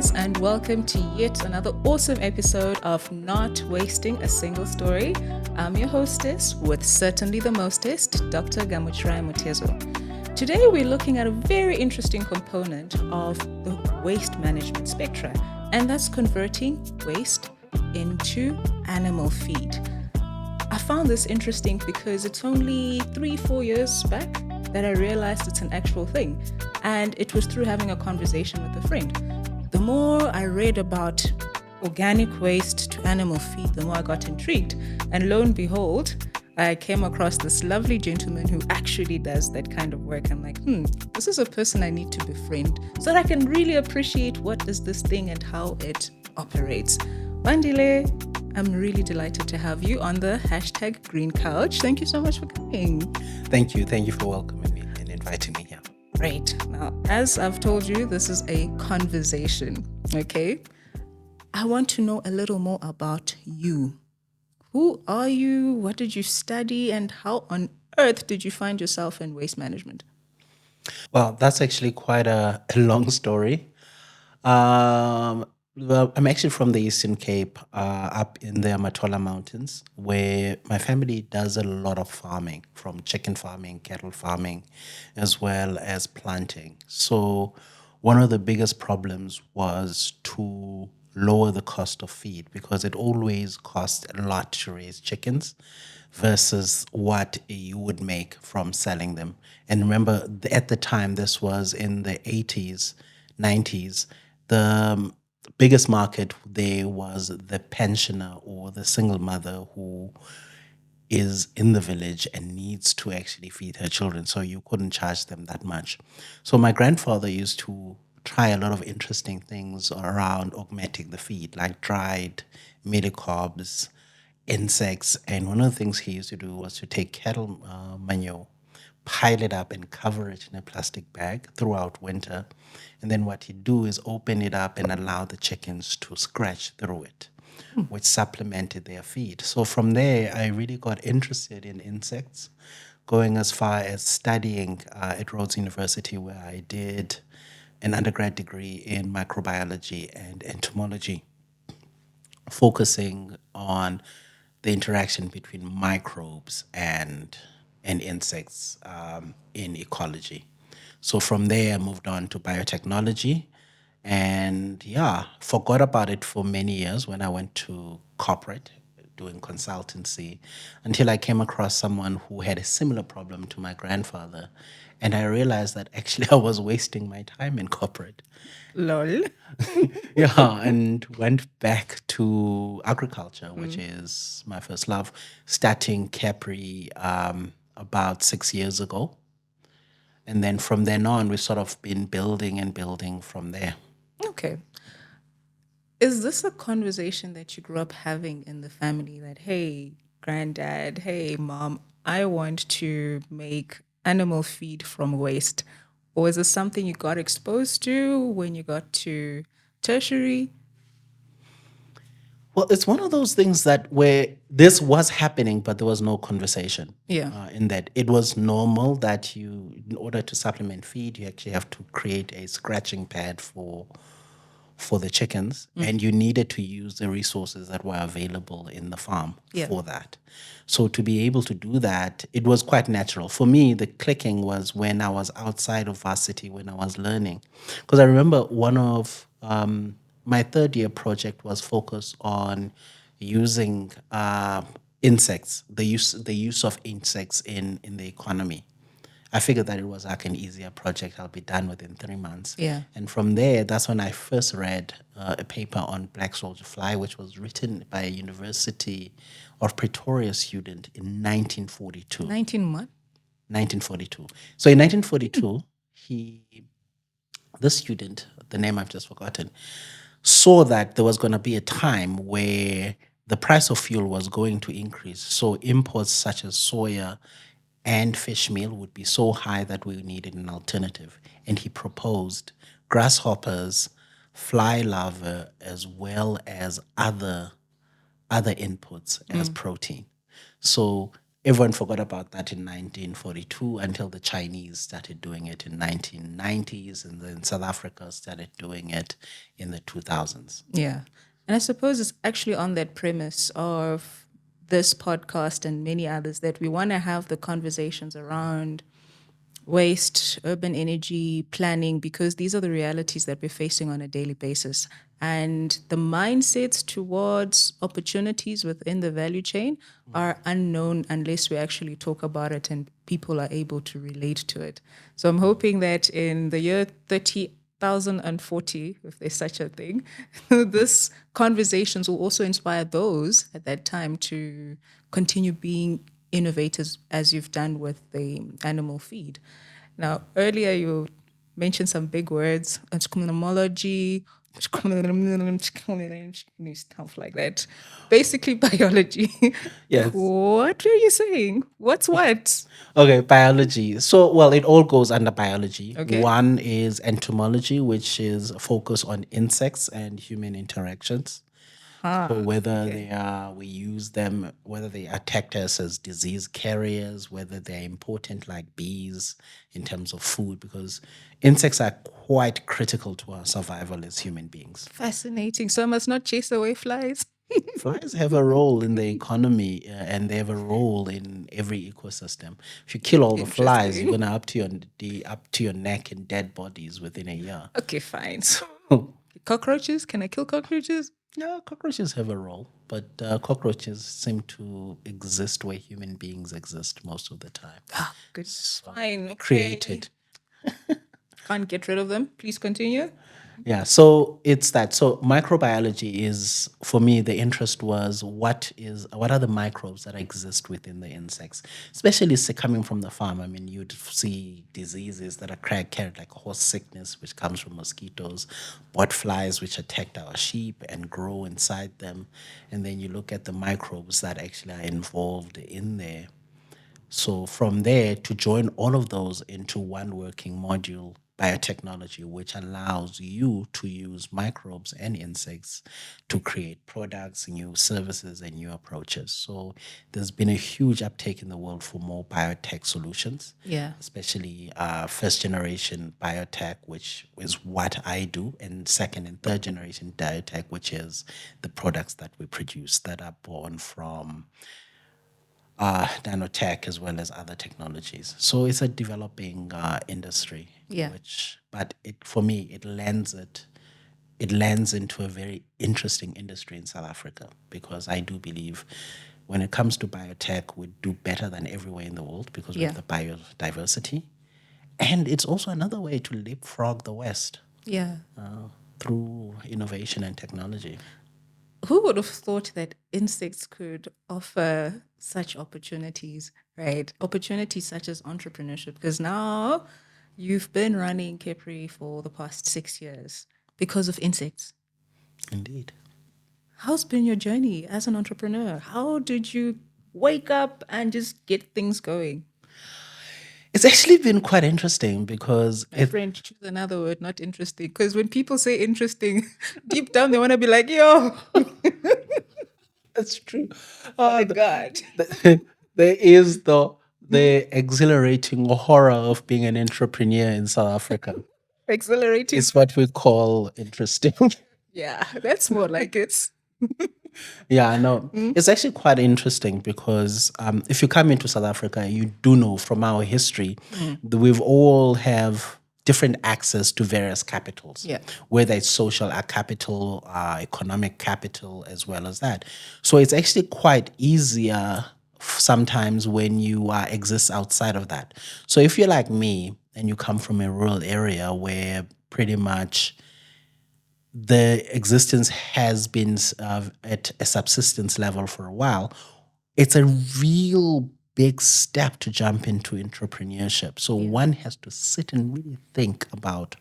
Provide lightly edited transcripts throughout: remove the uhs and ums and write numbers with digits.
guys, and welcome to yet another awesome episode of Not Wasting a Single Story. I'm your hostess, with certainly the mostest, Dr. Gamuchirai Mutezo. Today, we're looking at a very interesting component of the waste management spectrum, and that's converting waste into animal feed. I found this interesting because it's only 3-4 years back that I realized it's an actual thing. And it was through having a conversation with a friend. The more I read about organic waste to animal feed, the more I got intrigued. And lo and behold, I came across this lovely gentleman who actually does that kind of work. I'm like, this is a person I need to befriend so that I can really appreciate what is this thing and how it operates. Bandile, I'm really delighted to have you on the #Green Couch. Thank you so much for coming. Thank you for welcoming me and inviting me here. Great. Now, as I've told you, this is a conversation, okay? I want to know a little more about you. Who are you? What did you study? And how on earth did you find yourself in waste management? Well, that's actually quite a long story. Well, I'm actually from the Eastern Cape, up in the Matola Mountains, where my family does a lot of farming, from chicken farming, cattle farming, as well as planting. So one of the biggest problems was to lower the cost of feed because it always costs a lot to raise chickens versus what you would make from selling them. And remember, at the time, this was in the 80s, 90s, the biggest market there was the pensioner or the single mother who is in the village and needs to actually feed her children. So you couldn't charge them that much. So my grandfather used to try a lot of interesting things around augmenting the feed, like dried mealy cobs, insects. And one of the things he used to do was to take cattle manure, pile it up and cover it in a plastic bag throughout winter. And then what he'd do is open it up and allow the chickens to scratch through it, which supplemented their feed. So from there, I really got interested in insects, going as far as studying at Rhodes University, where I did an undergrad degree in microbiology and entomology, focusing on the interaction between microbes and insects in ecology. So from there, I moved on to biotechnology, and forgot about it for many years when I went to corporate doing consultancy until I came across someone who had a similar problem to my grandfather. And I realized that actually I was wasting my time in corporate. Lol. And went back to agriculture, which is my first love, starting Capri about 6 years ago. And then from then on, we've sort of been building and building from there. Okay. Is this a conversation that you grew up having in the family that, hey, granddad, hey, mom, I want to make animal feed from waste? Or is it something you got exposed to when you got to tertiary? Well, it's one of those things that where this was happening, but there was no conversation. Yeah. In that it was normal that you, in order to supplement feed, you actually have to create a scratching pad for the chickens, and you needed to use the resources that were available in the farm for that. So to be able to do that, it was quite natural. For me, the clicking was when I was outside of varsity, when I was learning. Because I remember one of my third year project was focused on using insects, the use of insects in the economy. I figured that it was like an easier project. I'll be done within 3 months. Yeah. And from there, that's when I first read a paper on black soldier fly, which was written by a University of Pretoria student in 1942. 19 what? 1942. So in 1942, this student, the name I've just forgotten, saw that there was going to be a time where the price of fuel was going to increase. So imports such as soya and fish meal would be so high that we needed an alternative. And he proposed grasshoppers, fly larvae, as well as other inputs as protein. So Everyone forgot about that in 1942 until the Chinese started doing it in 1990s, and then South Africa started doing it in the 2000s. Yeah. And I suppose it's actually on that premise of this podcast and many others that we want to have the conversations around waste, urban energy, planning, because these are the realities that we're facing on a daily basis. And the mindsets towards opportunities within the value chain are unknown unless we actually talk about it and people are able to relate to it. So I'm hoping that in the year 30,040, if there's such a thing, this conversations will also inspire those at that time to continue being innovators as you've done with the animal feed. Now, earlier you mentioned some big words, entomology, stuff like that. Basically, biology. Yes. What were you saying? What's what? Okay, biology. So, well, it all goes under biology. Okay. One is entomology, which is a focus on insects and human interactions. So whether Okay. they are, we use them, whether they attack us as disease carriers, whether they're important like bees in terms of food, because insects are quite critical to our survival as human beings. Fascinating. So I must not chase away flies. Flies have a role in the economy, and they have a role in every ecosystem. If you kill all the flies, you're Interesting. gonna up to your neck in dead bodies within a year. Okay, fine. So Cockroaches? Can I kill cockroaches? yeah, cockroaches have a role, but cockroaches seem to exist where human beings exist most of the time. Ah, goodness. Fine. Okay. Created. Can't get rid of them. Please continue. Yeah, so it's that. So microbiology is, for me, the interest was what are the microbes that exist within the insects, especially coming from the farm. I mean, you'd see diseases that are carried like horse sickness, which comes from mosquitoes, bot flies, which attack our sheep and grow inside them, and then you look at the microbes that actually are involved in there. So from there, to join all of those into one working module, biotechnology, which allows you to use microbes and insects to create products, new services, and new approaches. So there's been a huge uptake in the world for more biotech solutions, Yeah. especially first generation biotech, which is what I do, and second and third generation biotech, which is the products that we produce that are born from nanotech as well as other technologies. So it's a developing industry, Yeah. which, but it for me, it lands into a very interesting industry in South Africa because I do believe when it comes to biotech, we do better than everywhere in the world because we Yeah. have the biodiversity. And it's also another way to leapfrog the West Yeah. through innovation and technology. Who would have thought that insects could offer such opportunities, right? Opportunities such as entrepreneurship. Because now you've been running Capri for the past 6 years because of insects. Indeed. How's been your journey as an entrepreneur? How did you wake up and just get things going? It's actually been quite interesting because My friend, choose another word, not interesting. Because when people say interesting, deep down they want to be like, yo, That's true. my God. There is the exhilarating horror of being an entrepreneur in South Africa. Exhilarating. It's what we call interesting. Yeah, that's more like it. Yeah, no, it's actually quite interesting because if you come into South Africa, you do know from our history that we've all have different access to various capitals, Yeah. whether it's social capital, economic capital, as well as that. So it's actually quite easier sometimes when you exist outside of that. So if you're like me and you come from a rural area where pretty much the existence has been at a subsistence level for a while, it's a real big step to jump into entrepreneurship. So one has to sit and really think about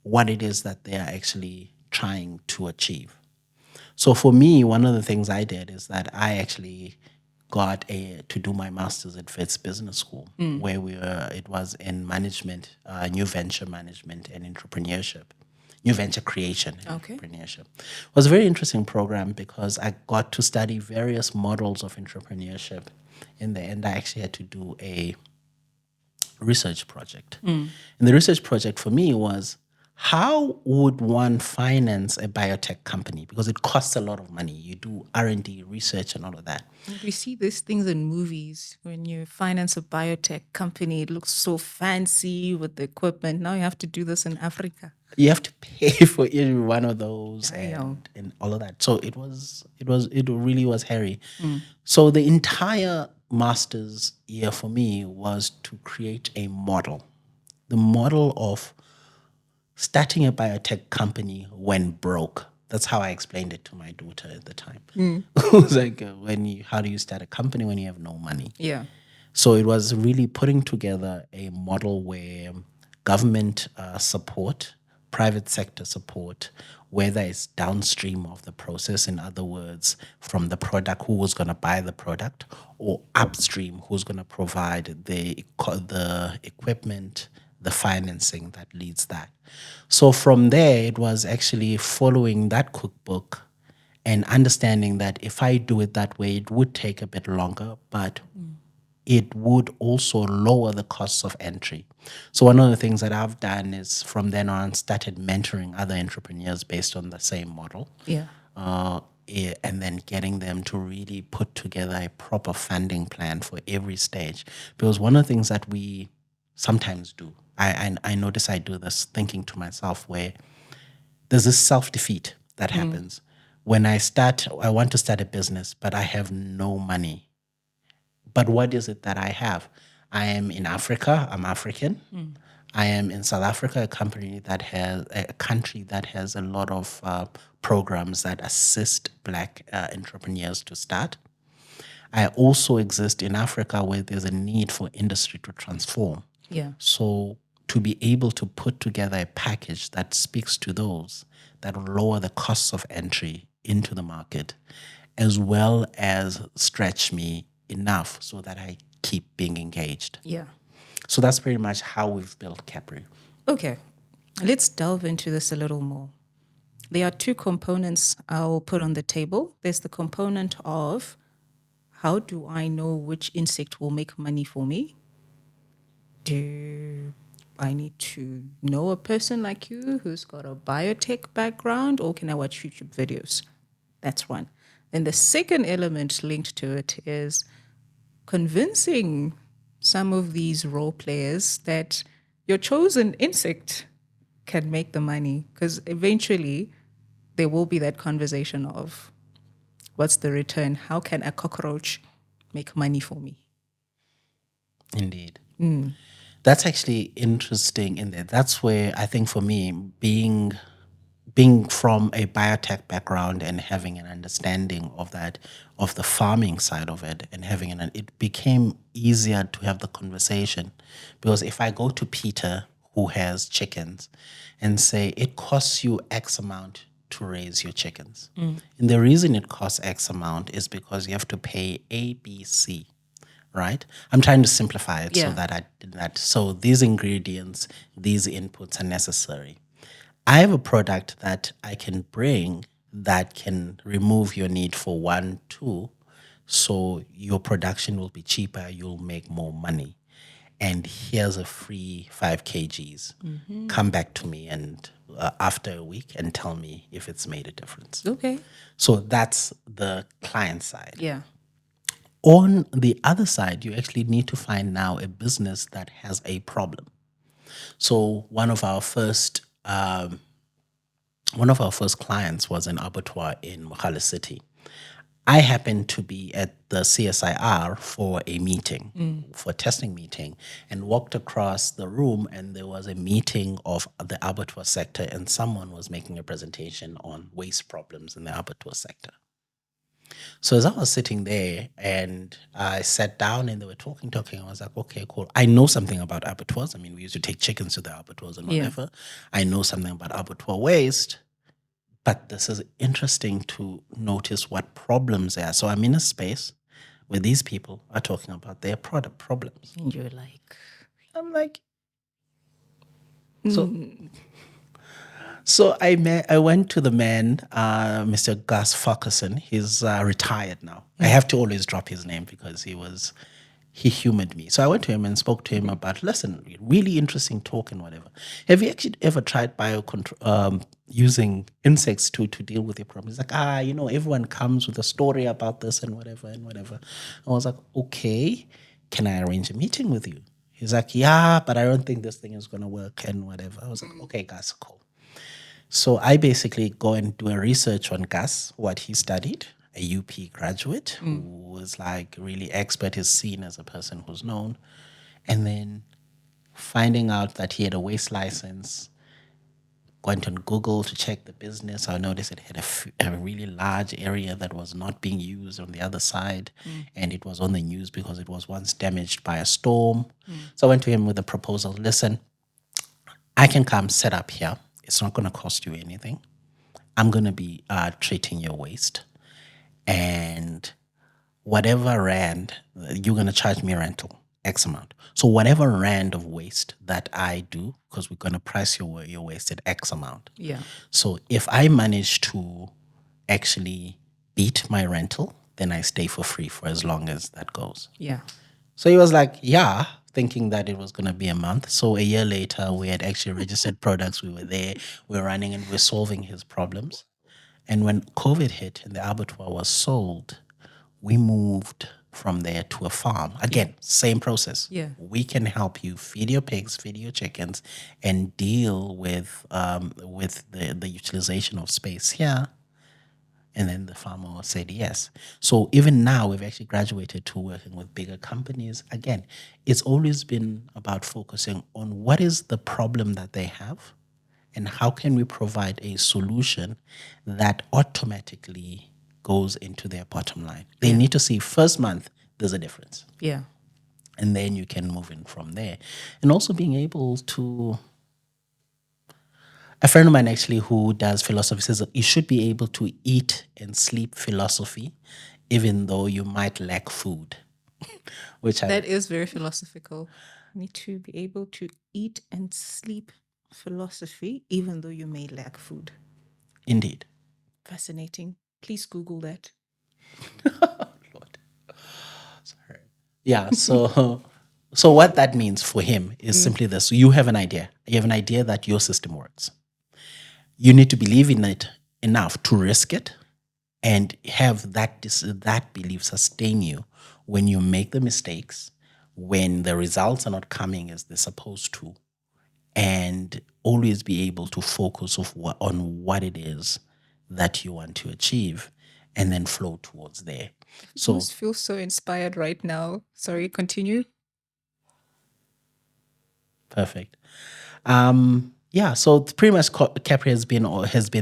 what it is that they are actually trying to achieve. So for me, one of the things I did is that I actually got to do my master's at Wits Business School, where it was in management, new venture management and entrepreneurship. new venture creation and Okay. entrepreneurship. It was a very interesting program because I got to study various models of entrepreneurship. In the end, I actually had to do a research project. And the research project for me was, how would one finance a biotech company? Because it costs a lot of money. You do R&D, research, and all of that. We see these things in movies. When you finance a biotech company, it looks so fancy with the equipment. Now you have to do this in Africa. You have to pay for every one of those Damn. and all of that. So it really was hairy. So the entire master's year for me was to create a model. The model of starting a biotech company when broke. That's how I explained it to my daughter at the time. It was like, how do you start a company when you have no money? Yeah. So it was really putting together a model where government support, private sector support, whether it's downstream of the process, in other words, from the product, who was going to buy the product, or upstream, who's going to provide the equipment, the financing that leads that. So from there, it was actually following that cookbook and understanding that if I do it that way, it would take a bit longer, but it would also lower the costs of entry. So one of the things that I've done is from then on started mentoring other entrepreneurs based on the same model. Yeah. And then getting them to really put together a proper funding plan for every stage. Because one of the things that we sometimes do, I notice I do this thinking to myself where there's this self-defeat that happens. When I want to start a business, but I have no money. But what is it that I have? I am in Africa. I'm African. I am in South Africa, a country that has a lot of programs that assist Black entrepreneurs to start. I also exist in Africa where there's a need for industry to transform. Yeah. So to be able to put together a package that speaks to those, that will lower the costs of entry into the market, as well as stretch me enough so that I keep being engaged. Yeah. So that's pretty much how we've built Capri. Okay. Let's delve into this a little more. There are two components I'll put on the table. There's the component of, how do I know which insect will make money for me? Do I need to know a person like you who's got a biotech background, or can I watch YouTube videos? That's one. Then the second element linked to it is convincing some of these role players that your chosen insect can make the money, because eventually there will be that conversation of, what's the return? How can a cockroach make money for me? Indeed. That's actually interesting in there. That's where I think for me, being from a biotech background and having an understanding of that, of the farming side of it, and it became easier to have the conversation. Because if I go to Peter, who has chickens, and say, it costs you X amount to raise your chickens. And the reason it costs X amount is because you have to pay A, B, C. Right? I'm trying to simplify it Yeah. so these ingredients, these inputs are necessary. I have a product that I can bring that can remove your need for 1, 2, so your production will be cheaper, you'll make more money. And here's a free 5 kgs. Come back to me and after a week and tell me if it's made a difference. Okay. So that's the client side. Yeah. On the other side, you actually need to find now a business that has a problem. So one of our first clients was an abattoir in Mogale City. I happened to be at the CSIR for a meeting, for a testing meeting, and walked across the room, and there was a meeting of the abattoir sector, and someone was making a presentation on waste problems in the abattoir sector. So as I was sitting there and I sat down and they were talking, I was like, okay, cool. I know something about abattoirs. I mean, we used to take chickens to the abattoirs and whatever. I know something about abattoir waste, but this is interesting to notice what problems there are. So I'm in a space where these people are talking about their product problems. And you're like, I'm like, so So I went to the man, Mr. Gus Farquharson. He's retired now. I have to always drop his name because he humored me. So I went to him and spoke to him about, listen, really interesting talk and whatever. Have you actually ever tried using insects to deal with your problems? He's like, everyone comes with a story about this and whatever and whatever. I was like, okay, can I arrange a meeting with you? He's like, yeah, but I don't think this thing is going to work and whatever. I was like, okay, guys, cool. So I basically go and do a research on Gus, what he studied, a UP graduate who was like really expert, is seen as a person who's known. And then finding out that he had a waste license, went on Google to check the business. I noticed it had a really large area that was not being used on the other side. And it was on the news because it was once damaged by a storm. So I went to him with a proposal. Listen, I can come set up here. It's not going to cost you anything. I'm going to be treating your waste. And whatever rand, you're going to charge me rental, X amount. So whatever rand of waste that I do, because we're going to price your waste at X amount. Yeah. So if I manage to actually beat my rental, then I stay for free for as long as that goes. Yeah. So he was like, yeah, thinking that it was going to be a month. So a year later, we had actually registered products. We were there, we were running, and we were solving his problems. And when COVID hit and the abattoir was sold, we moved from there to a farm. Again, same process. Yeah. We can help you feed your pigs, feed your chickens, and deal with the utilization of space here. And then the farmer said yes. So even now, we've actually graduated to working with bigger companies. Again, it's always been about focusing on what is the problem that they have and how can we provide a solution that automatically goes into their bottom line. They need to see first month, there's a difference. Yeah. And then you can move in from there. And also being able to, a friend of mine actually who does philosophy says that you should be able to eat and sleep philosophy, even though you might lack food. That is very philosophical. You need to be able to eat and sleep philosophy, even though you may lack food. Indeed. Fascinating. Please Google that. Lord. Sorry. Yeah, so what that means for him is simply this. You have an idea. You have an idea that your system works. You need to believe in it enough to risk it and have that belief sustain you when you make the mistakes, when the results are not coming as they're supposed to, and always be able to focus on what it is that you want to achieve and then flow towards there. I So almost feel so inspired right now. Sorry, continue. perfect. Yeah, so pretty much Capri has been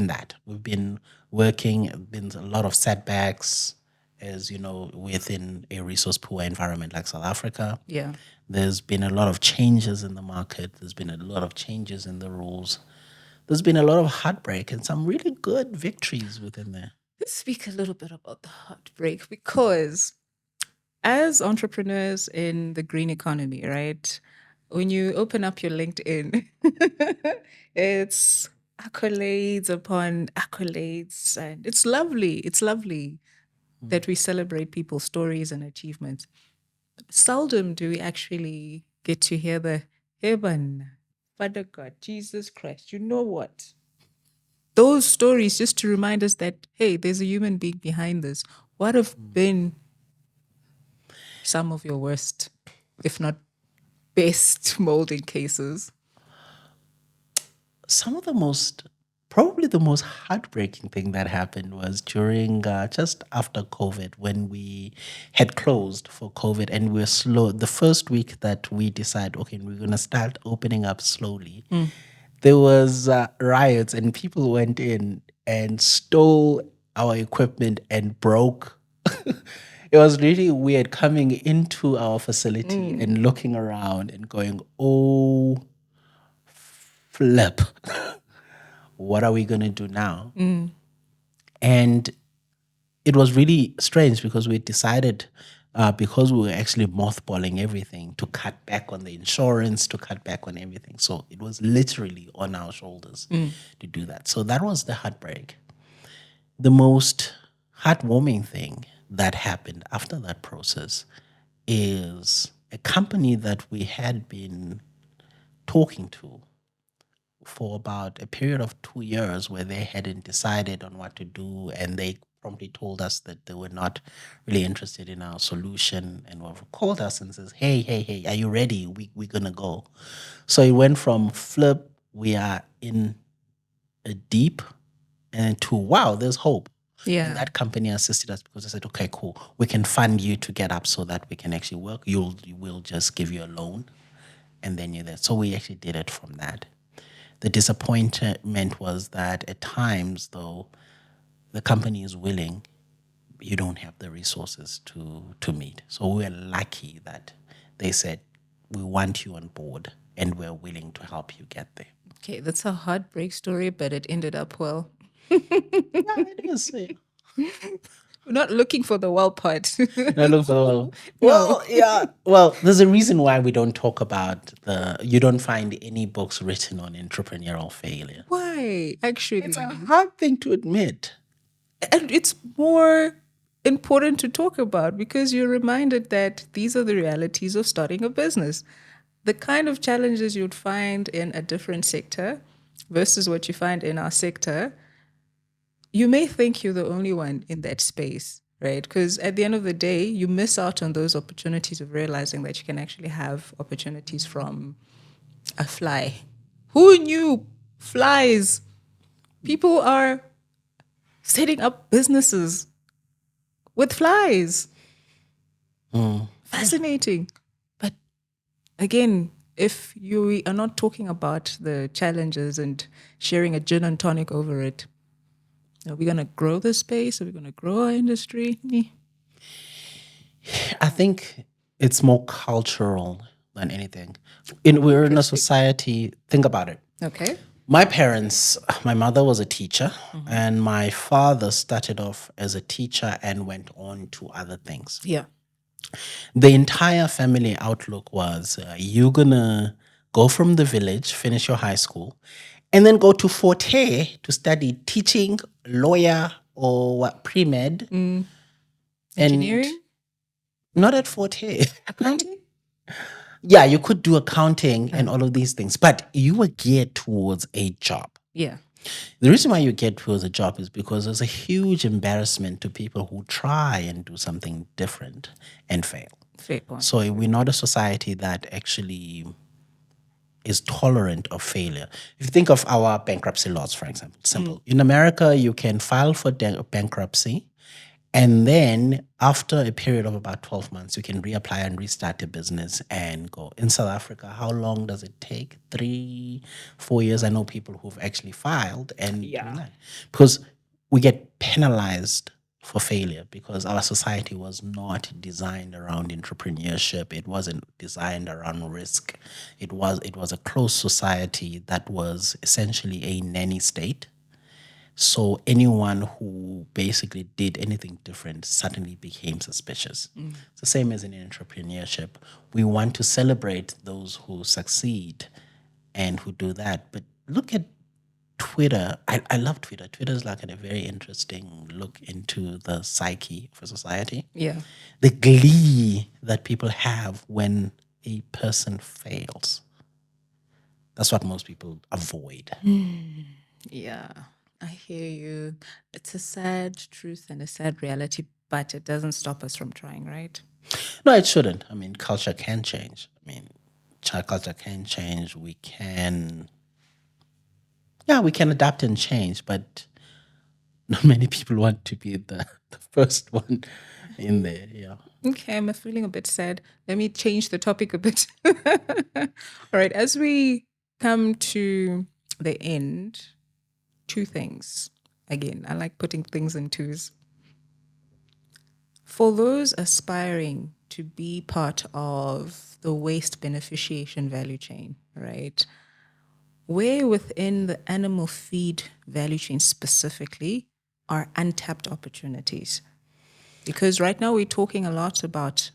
that. We've been working, been a lot of setbacks, as you know, within a resource poor environment like South Africa. Yeah. There's been a lot of changes in the market. There's been a lot of changes in the rules. There's been a lot of heartbreak and some really good victories within there. Let's speak a little bit about the heartbreak because as entrepreneurs in the green economy, right? When you open up your LinkedIn, it's accolades upon accolades, and it's lovely. It's lovely that we celebrate people's stories and achievements. Seldom do we actually get to hear the heaven, Father God, Jesus Christ. You know what? Those stories just to remind us that, hey, there's a human being behind this. What have been some of your worst, if not best, molding cases? Probably the most heartbreaking thing that happened was during just after COVID when we had closed for COVID and we were slow. The first week that we decided, okay, we're going to start opening up slowly, there was riots and people went in and stole our equipment and broke. It was really weird coming into our facility and looking around and going, oh, flip. What are we going to do now? And it was really strange because we decided because we were actually mothballing everything to cut back on the insurance, to cut back on everything. So it was literally on our shoulders to do that. So that was the heartbreak. The most heartwarming thing that happened after that process is a company that we had been talking to for about a period of 2 years where they hadn't decided on what to do, and they promptly told us that they were not really interested in our solution, and called us and says, hey, are you ready? We're gonna go. So it went from flip, we are in a deep, and to wow, there's hope. Yeah. And that company assisted us because they said, okay, cool, we can fund you to get up so that we can actually work. We'll just give you a loan, and then you're there. So we actually did it from that. The disappointment was that at times, though, the company is willing, you don't have the resources to meet. So we're lucky that they said, we want you on board and we're willing to help you get there. Okay, that's a heartbreak story, but it ended up well. Yeah, it is. We're not looking for the well part. Well, yeah. Well, there's a reason why we don't talk about you don't find any books written on entrepreneurial failure. Why? Actually, It's a hard thing to admit. and it's more important to talk about because you're reminded that these are the realities of starting a business. The kind of challenges you'd find in a different sector versus what you find in our sector, you may think you're the only one in that space, right? Because at the end of the day, you miss out on those opportunities of realizing that you can actually have opportunities from a fly. Who knew flies? People are setting up businesses with flies. Fascinating. But again, if you are not talking about the challenges and sharing a gin and tonic over it, are we going to grow the space? Are we going to grow our industry? I think it's more cultural than anything. We're in a society, think about it. Okay. My parents, my mother was a teacher, and my father started off as a teacher and went on to other things. Yeah. The entire family outlook was you're going to go from the village, finish your high school, and then go to Fort Hare to study teaching, lawyer, or what, pre-med. Engineering? Not at Fort Hare. Accounting? Yeah, you could do accounting and all of these things, but you were geared towards a job. Yeah. The reason why you get towards a job is because there's a huge embarrassment to people who try and do something different and fail. Fair point. So we're not a society that actually is tolerant of failure. If you think of our bankruptcy laws, for example, simple. In America, you can file for bankruptcy, and then after a period of about 12 months, you can reapply and restart a business and go. In South Africa, how long does it take? 3-4 years. I know people who've actually filed and doing that. Because we get penalized for failure because our society was not designed around entrepreneurship. It wasn't designed around risk. It was a closed society that was essentially a nanny state. So anyone who basically did anything different suddenly became suspicious. It's the same as in entrepreneurship. We want to celebrate those who succeed and who do that. But look at Twitter. I love Twitter. Twitter is like a very interesting look into the psyche of a society. Yeah. The glee that people have when a person fails. That's what most people avoid. Yeah. I hear you. It's a sad truth and a sad reality, but it doesn't stop us from trying, right? No, it shouldn't. I mean, culture can change. I mean, culture can change. We can adapt and change, but not many people want to be the first one in there. Yeah. Okay, I'm feeling a bit sad. Let me change the topic a bit. All right, as we come to the end, 2 things. Again, I like putting things in twos. For those aspiring to be part of the waste beneficiation value chain, right? Where within the animal feed value chain specifically are untapped opportunities? Because right now we're talking a lot about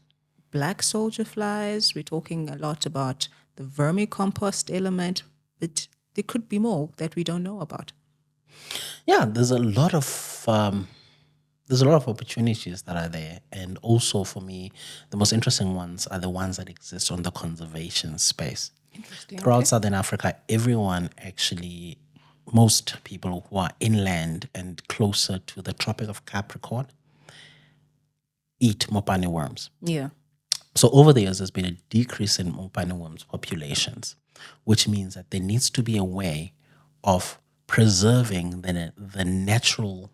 black soldier flies, we're talking a lot about the vermicompost element, but there could be more that we don't know about. Yeah, there's a lot of opportunities that are there, and also for me, the most interesting ones are the ones that exist on the conservation space. Interesting. Throughout Okay. Southern Africa, everyone actually, most people who are inland and closer to the Tropic of Capricorn, eat mopane worms. Yeah. So over the years, there's been a decrease in mopane worms populations, which means that there needs to be a way of preserving the natural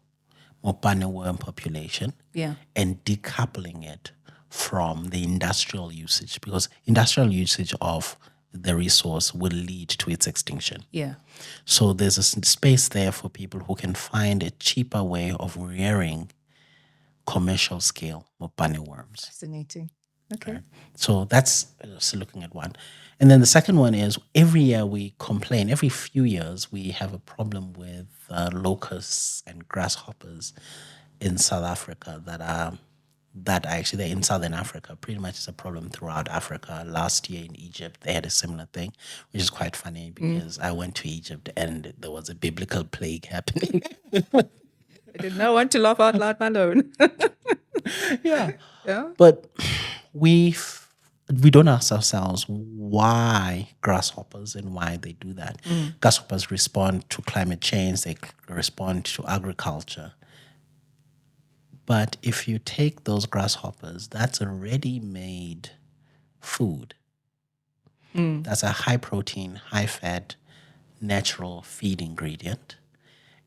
mopane worm population Yeah. and decoupling it from the industrial usage, because industrial usage of the resource will lead to its extinction. Yeah. So there's a space there for people who can find a cheaper way of rearing commercial scale mopane worms. Fascinating. Okay. Right? So that's just looking at one. And then the second one is every year we complain, every few years we have a problem with locusts and grasshoppers in South Africa that actually they're in Southern Africa. Pretty much it's a problem throughout Africa. Last year in Egypt, they had a similar thing, which is quite funny because I went to Egypt and there was a biblical plague happening. I did not want to laugh out loud alone. Yeah. Yeah. But we don't ask ourselves why grasshoppers and why they do that. Grasshoppers respond to climate change, they respond to agriculture. But if you take those grasshoppers, that's a ready-made food. That's a high protein, high fat, natural feed ingredient.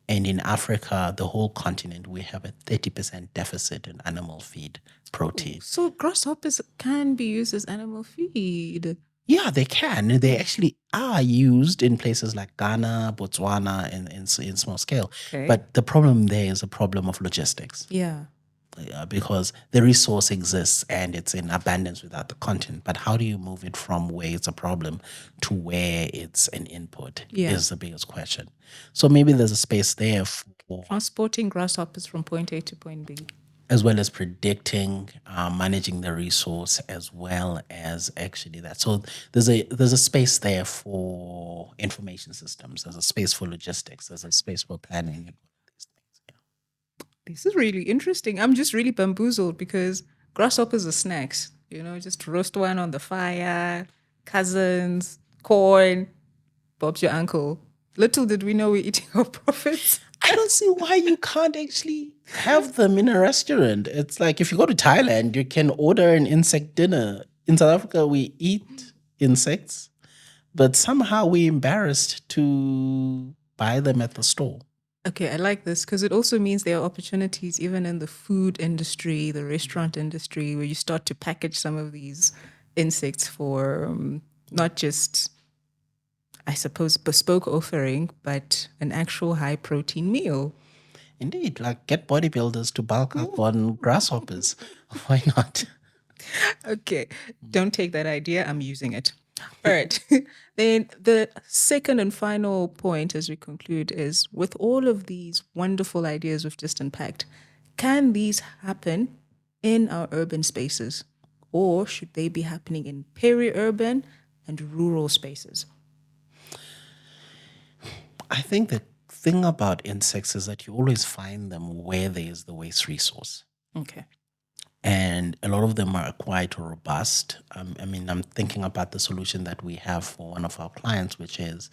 And in Africa, the whole continent, we have a 30% deficit in animal feed protein. So grasshoppers can be used as animal feed. Yeah, they can. They actually are used in places like Ghana, Botswana, in small scale. Okay. But the problem there is a problem of logistics. Yeah. Because the resource exists and it's in abundance without the content. But how do you move it from where it's a problem to where it's an input is the biggest question. So maybe there's a space there for, Transporting grasshoppers from point A to point B. as well as predicting, managing the resource, as well as actually that. So there's a space there for information systems. There's a space for logistics. There's a space for planning and all these things. Yeah. This is really interesting. I'm just really bamboozled because grasshoppers are snacks. Just roast one on the fire, cousins, corn, Bob's your uncle. Little did we know we're eating our profits. I don't see why you can't actually have them in a restaurant. It's like if you go to Thailand, you can order an insect dinner. In South Africa, we eat insects, but somehow we're embarrassed to buy them at the store. Okay, I like this because it also means there are opportunities even in the food industry, the restaurant industry, where you start to package some of these insects for not just, I suppose, bespoke offering, but an actual high protein meal. Indeed, like get bodybuilders to bulk up on grasshoppers. Why not? Okay, don't take that idea. I'm using it. All right. Then the second and final point as we conclude is with all of these wonderful ideas we've just unpacked, can these happen in our urban spaces or should they be happening in peri-urban and rural spaces? I think the thing about insects is that you always find them where there is the waste resource. Okay. And a lot of them are quite robust. I'm thinking about the solution that we have for one of our clients, which is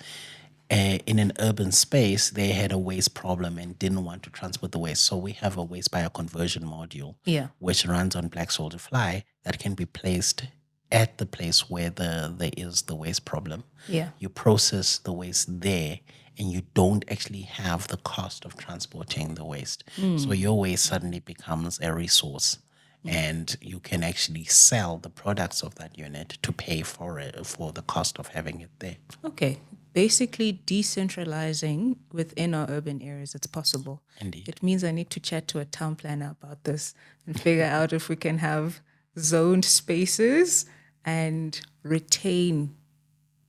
in an urban space, they had a waste problem and didn't want to transport the waste. So we have a waste bioconversion module, which runs on black soldier fly that can be placed at the place where there is the waste problem. Yeah. You process the waste there and you don't actually have the cost of transporting the waste. So your waste suddenly becomes a resource. And you can actually sell the products of that unit to pay for it, for the cost of having it there. Okay. Basically decentralizing within our urban areas, it's possible. Indeed. It means I need to chat to a town planner about this and figure out if we can have zoned spaces and retain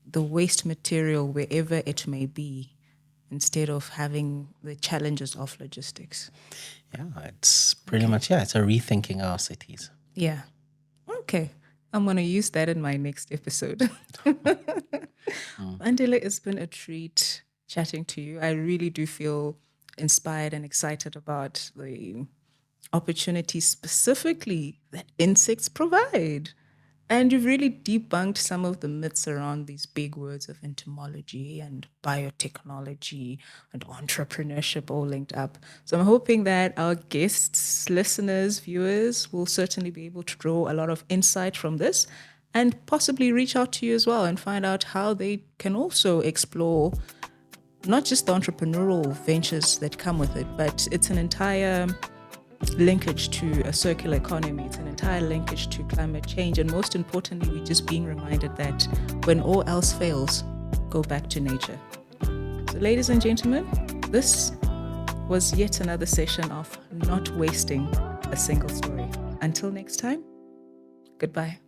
the waste material wherever it may be instead of having the challenges of logistics. Yeah, it's pretty much, it's a rethinking our cities. Yeah. Okay. I'm going to use that in my next episode. Bandile, it's been a treat chatting to you. I really do feel inspired and excited about the opportunities specifically that insects provide. And you've really debunked some of the myths around these big words of entomology and biotechnology and entrepreneurship all linked up. So I'm hoping that our guests, listeners, viewers will certainly be able to draw a lot of insight from this and possibly reach out to you as well and find out how they can also explore not just the entrepreneurial ventures that come with it, but it's an entire linkage to a circular economy. It's an entire linkage to climate change. And most importantly, we're just being reminded that when all else fails, go back to nature. So ladies and gentlemen, this was yet another session of Not Wasting a Single Story. Until next time, goodbye.